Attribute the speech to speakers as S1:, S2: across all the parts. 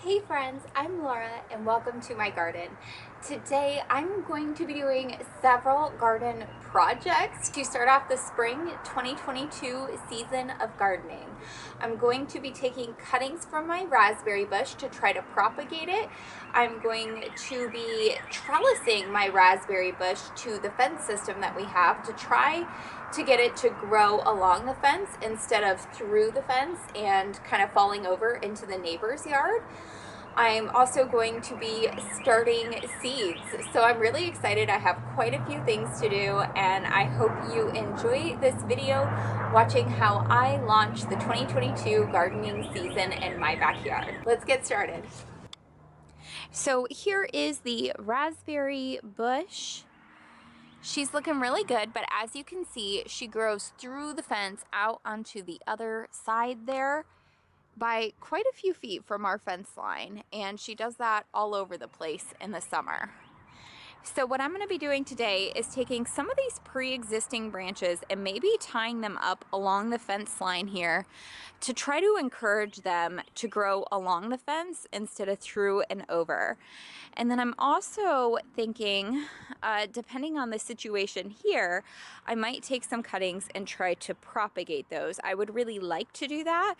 S1: Hey friends, I'm Laura and welcome to my garden. Today I'm going to be doing several garden projects to start off the spring 2022 season of gardening. I'm going to be taking cuttings from my raspberry bush to try to propagate it. I'm going to be trellising my raspberry bush to the fence system that we have to try to get it to grow along the fence instead of through the fence and kind of falling over into the neighbor's yard. I'm also going to be starting seeds, so I'm really excited. I have quite a few things to do, and I hope you enjoy this video watching how I launch the 2022 gardening season in my backyard. Let's get started. So here is the raspberry bush. She's looking really good, but as you can see, she grows through the fence out onto the other side there by quite a few feet from our fence line, and she does that all over the place in the summer. So what I'm going to be doing today is taking some of these pre-existing branches and maybe tying them up along the fence line here to try to encourage them to grow along the fence instead of through and over. And then I'm also thinking, depending on the situation here, I might take some cuttings and try to propagate those. I would really like to do that,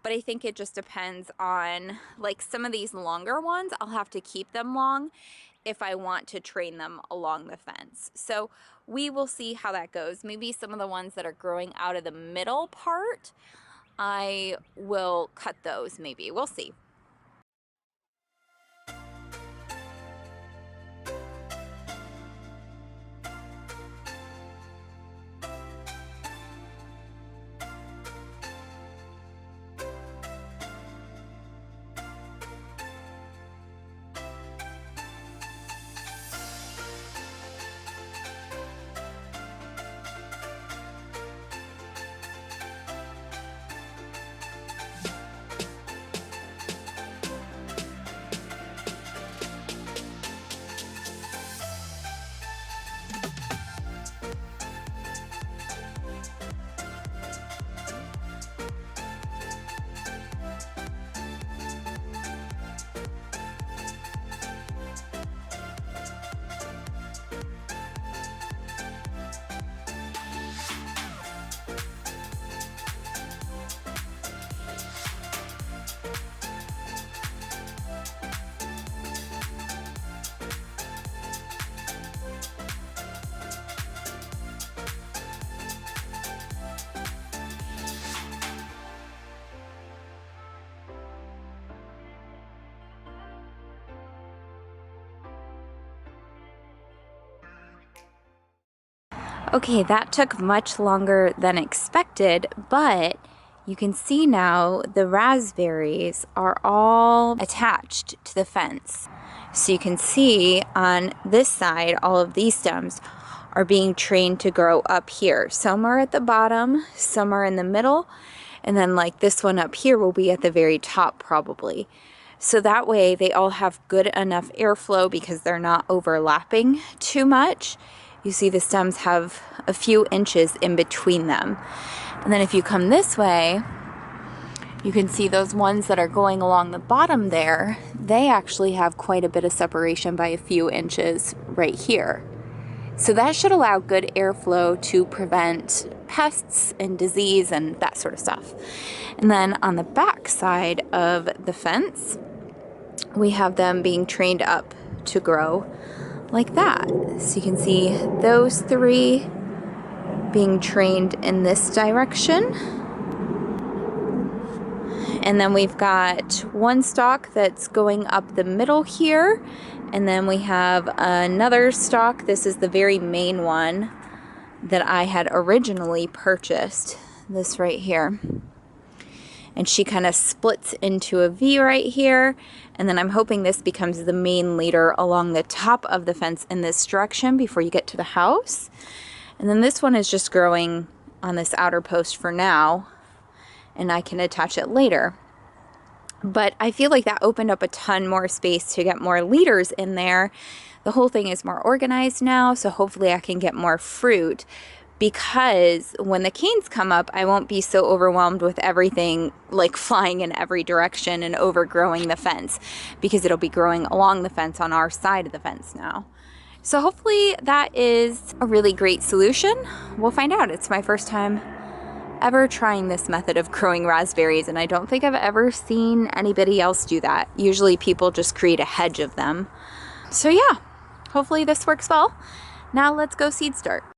S1: but I think it just depends on, like some of these longer ones, I'll have to keep them long if I want to train them along the fence. So we will see how that goes. Maybe some of the ones that are growing out of the middle part, I will cut those maybe. We'll see. Okay, that took much longer than expected, but you can see now the raspberries are all attached to the fence. So you can see on this side, all of these stems are being trained to grow up here. Some are at the bottom, some are in the middle, and then like this one up here will be at the very top probably. So that way they all have good enough airflow because they're not overlapping too much. You see the stems have a few inches in between them. And then if you come this way, you can see those ones that are going along the bottom there, they actually have quite a bit of separation by a few inches right here. So that should allow good airflow to prevent pests and disease and that sort of stuff. And then on the back side of the fence, we have them being trained up to grow like that. So you can see those three being trained in this direction. And then we've got one stalk that's going up the middle here. And then we have another stalk. This is the very main one that I had originally purchased. This right here. And she kind of splits into a V right here. And then I'm hoping this becomes the main leader along the top of the fence in this direction before you get to the house. And then this one is just growing on this outer post for now, and I can attach it later. But I feel like that opened up a ton more space to get more leaders in there. The whole thing is more organized now, so hopefully I can get more fruit. because when the canes come up, I won't be so overwhelmed with everything like flying in every direction and overgrowing the fence, because it'll be growing along the fence on our side of the fence now. So hopefully that is a really great solution. We'll find out. It's my first time ever trying this method of growing raspberries, and I don't think I've ever seen anybody else do that. Usually people just create a hedge of them. So yeah, hopefully this works well. Now let's go seed start.